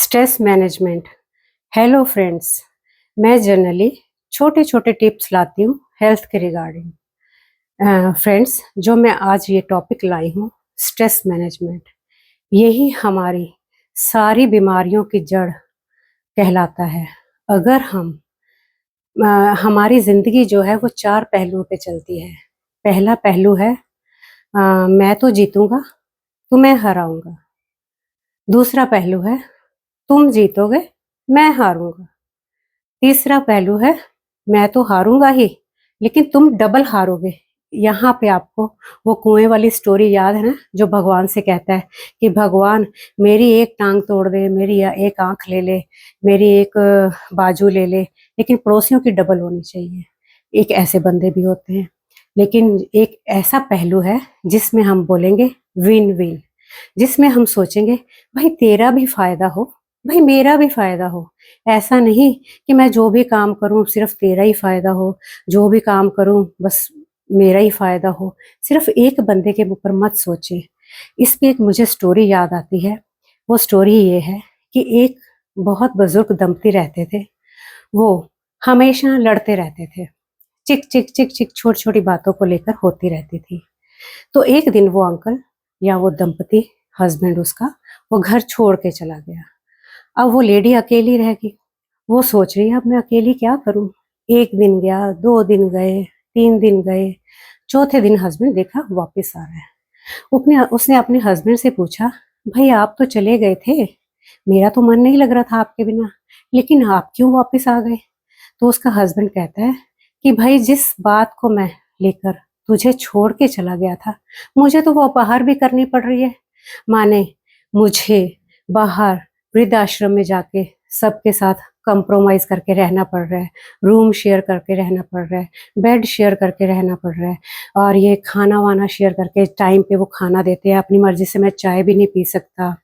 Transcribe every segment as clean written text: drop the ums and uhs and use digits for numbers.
Stress management. Hello friends, मैं generally छोटे छोटे टिप्स लाती हूँ हेल्थ के रिगार्डिंग। फ्रेंड्स, जो मैं आज ये टॉपिक लाई हूँ, स्ट्रेस मैनेजमेंट, यही हमारी सारी बीमारियों की जड़ कहलाता है। अगर हमारी ज़िंदगी जो है वो चार पहलुओं पे चलती है। पहला पहलू है मैं तो जीतूंगा, तुम्हें हराऊंगा। दूसरा पहलू है तुम जीतोगे, मैं हारूंगा। तीसरा पहलू है मैं तो हारूंगा ही, लेकिन तुम डबल हारोगे। यहाँ पे आपको वो कुएं वाली स्टोरी याद है ना, जो भगवान से कहता है कि भगवान मेरी एक टांग तोड़ दे, मेरी एक आंख ले ले, मेरी एक बाजू ले ले, लेकिन पड़ोसियों की डबल होनी चाहिए। एक ऐसे बंदे भी होते हैं। लेकिन एक ऐसा पहलू है जिसमें हम बोलेंगे विन विन, जिसमें हम सोचेंगे भाई तेरा भी फायदा हो, भाई मेरा भी फायदा हो। ऐसा नहीं कि मैं जो भी काम करूं सिर्फ तेरा ही फायदा हो, जो भी काम करूं बस मेरा ही फायदा हो। सिर्फ एक बंदे के ऊपर मत सोचे। इस पे एक मुझे स्टोरी याद आती है। वो स्टोरी ये है कि एक बहुत बुजुर्ग दंपति रहते थे। वो हमेशा लड़ते रहते थे। चिक चिक चिक चिक छोटी छोटी बातों को लेकर होती रहती थी। तो एक दिन वो अंकल या वो दंपति, हस्बैंड उसका, वो घर छोड़ के चला गया। अब वो लेडी अकेली रह गई। वो सोच रही है अब मैं अकेली क्या करूं। एक दिन गया, 2 दिन गए, 3 दिन गए, चौथे दिन हस्बैंड देखा वापस आ रहा है। उसने अपने हस्बैंड से पूछा, भाई आप तो चले गए थे, मेरा तो मन नहीं लग रहा था आपके बिना, लेकिन आप क्यों वापस आ गए? तो उसका हस्बैंड कहता है कि भाई जिस बात को मैं लेकर तुझे छोड़ के चला गया था, मुझे तो वो बाहर भी करनी पड़ रही है। माने मुझे बाहर वृद्धाश्रम में जाके सबके साथ कंप्रोमाइज करके रहना पड़ रहा है, रूम शेयर करके रहना पड़ रहा है, बेड शेयर करके रहना पड़ रहा है, और ये खाना वाना शेयर करके टाइम पे वो खाना देते हैं, अपनी मर्जी से मैं चाय भी नहीं पी सकता,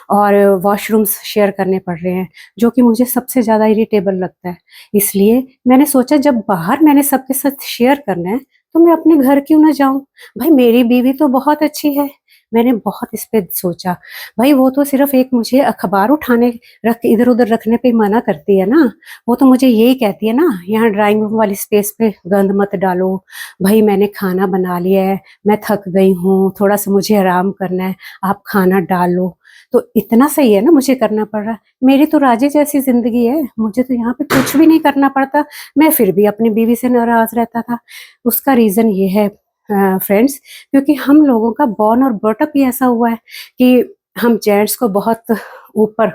और वॉशरूम्स शेयर करने पड़ रहे हैं, जो कि मुझे सबसे ज़्यादा इरिटेबल लगता है। इसलिए मैंने सोचा जब बाहर मैंने सबके साथ शेयर करना है तो मैं अपने घर क्यों ना जाऊं। भाई मेरी बीवी तो बहुत अच्छी है। मैंने बहुत इस पे सोचा। भाई वो तो सिर्फ एक मुझे अखबार उठाने रख इधर उधर रखने पे मना करती है ना। वो तो मुझे यही कहती है ना, यहाँ ड्राइंग रूम वाली स्पेस पे गंद मत डालो। भाई मैंने खाना बना लिया है, मैं थक गई हूँ, थोड़ा सा मुझे आराम करना है, आप खाना डालो। तो इतना सही है ना, मुझे करना पड़ रहा है। मेरी तो राजे जैसी जिंदगी है, मुझे तो यहाँ पे कुछ भी नहीं करना पड़ता। मैं फिर भी अपनी बीवी से नाराज रहता था। उसका रीजन ये है फ्रेंड्स, क्योंकि हम लोगों का बॉर्न और बॉटअप ही ऐसा हुआ है कि हम जेंट्स को बहुत ऊपर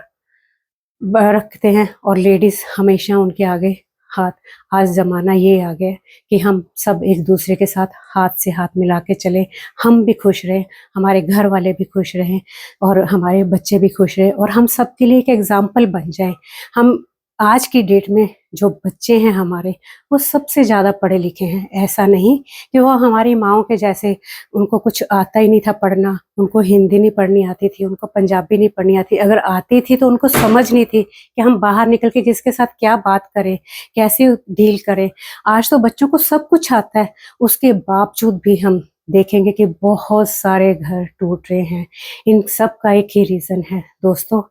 रखते हैं और लेडीज हमेशा उनके आगे हाथ। आज जमाना ये आ गया कि हम सब एक दूसरे के साथ हाथ से हाथ मिला के चले, हम भी खुश रहें, हमारे घर वाले भी खुश रहें, और हमारे बच्चे भी खुश रहें, और हम सबके लिए एक एग्जाम्पल बन जाए। हम आज की डेट में जो बच्चे हैं हमारे, वो सबसे ज़्यादा पढ़े लिखे हैं। ऐसा नहीं कि वो हमारी माओ के जैसे उनको कुछ आता ही नहीं था पढ़ना, उनको हिंदी नहीं पढ़नी आती थी, उनको पंजाबी नहीं पढ़नी आती, अगर आती थी तो उनको समझ नहीं थी कि हम बाहर निकल के किसके साथ क्या बात करें, कैसे डील करें। आज तो बच्चों को सब कुछ आता है, उसके बावजूद भी हम देखेंगे कि बहुत सारे घर टूट रहे हैं। इन सब का एक ही रीज़न है दोस्तों,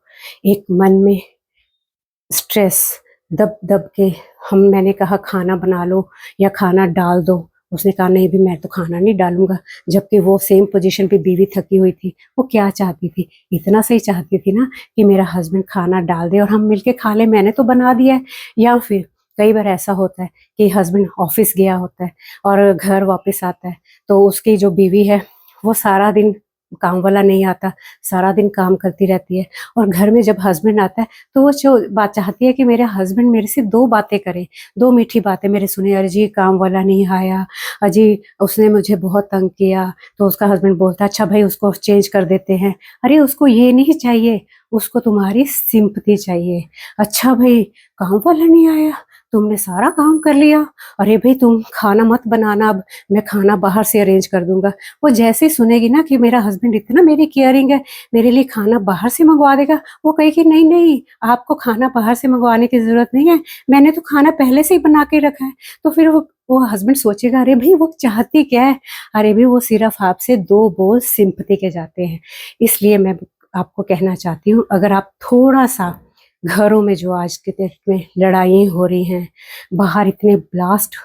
एक मन में स्ट्रेस दब दब के। मैंने कहा खाना बना लो या खाना डाल दो, उसने कहा नहीं भी मैं तो खाना नहीं डालूंगा। जबकि वो सेम पोजीशन पे बीवी थकी हुई थी। वो क्या चाहती थी, इतना सही चाहती थी ना कि मेरा हस्बैंड खाना डाल दे और हम मिलके खा ले, मैंने तो बना दिया है। या फिर कई बार ऐसा होता है कि हस्बैंड ऑफिस गया होता है और घर वापस आता है, तो उसकी जो बीवी है वो सारा दिन, काम वाला नहीं आता, सारा दिन काम करती रहती है, और घर में जब हस्बैंड आता है तो वो जो बात चाहती है कि मेरे हस्बैंड मेरे से दो बातें करे, दो मीठी बातें मेरे सुने। अरे जी काम वाला नहीं आया, अजी उसने मुझे बहुत तंग किया। तो उसका हस्बैंड बोलता है अच्छा भाई उसको चेंज कर देते हैं। अरे उसको ये नहीं चाहिए, उसको तुम्हारी सिंपैथी चाहिए। अच्छा भाई काम वाला नहीं आया, तुमने सारा काम कर लिया, अरे भाई तुम खाना मत बनाना, अब मैं खाना बाहर से अरेंज कर दूंगा। वो जैसे ही सुनेगी ना कि मेरा हस्बैंड इतना मेरी केयरिंग है, मेरे लिए खाना बाहर से मंगवा देगा, वो कहेगी नहीं नहीं आपको खाना बाहर से मंगवाने की जरूरत नहीं है, मैंने तो खाना पहले से ही बना के रखा है। तो फिर वो हस्बैंड सोचेगा अरे भाई वो चाहती क्या है, अरे भाई वो सिर्फ आपसे दो बोल सिंपैथी के जाते हैं। इसलिए मैं आपको कहना चाहती हूँ, अगर आप थोड़ा सा घरों में जो आज के डेट में लड़ाई हो रही हैं, बाहर इतने ब्लास्ट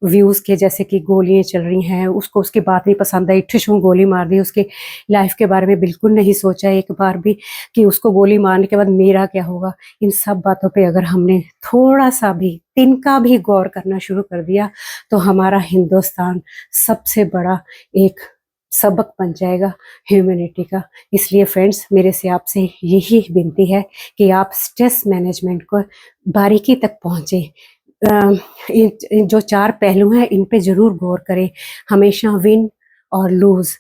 व्यूज के, जैसे कि गोलियां चल रही हैं, उसको उसकी बात नहीं पसंद आई, ठुशू गोली मार दी, उसके लाइफ के बारे में बिल्कुल नहीं सोचा एक बार भी कि उसको गोली मारने के बाद मेरा क्या होगा। इन सब बातों पे अगर हमने थोड़ा सा भी, तिनका भी गौर करना शुरू कर दिया तो हमारा हिंदुस्तान सबसे बड़ा एक सबक बन जाएगा ह्यूमैनिटी का। इसलिए फ्रेंड्स, मेरे से आपसे यही विनती है कि आप स्ट्रेस मैनेजमेंट को बारीकी तक पहुंचे। इन जो 4 पहलू हैं, इन पे जरूर गौर करें। हमेशा विन और लूज,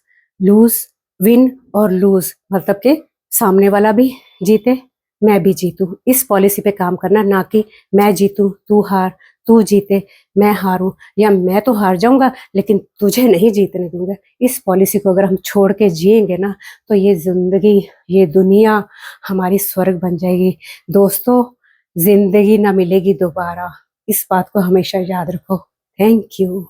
लूज विन और लूज, मतलब कि सामने वाला भी जीते, मैं भी जीतूं, इस पॉलिसी पे काम करना, ना कि मैं जीतूं तू हार, तू जीते मैं हारूं, या मैं तो हार जाऊंगा लेकिन तुझे नहीं जीतने दूंगा। इस पॉलिसी को अगर हम छोड़ के जिएंगे ना, तो ये जिंदगी, ये दुनिया हमारी स्वर्ग बन जाएगी। दोस्तों, जिंदगी ना मिलेगी दोबारा, इस बात को हमेशा याद रखो। Thank you.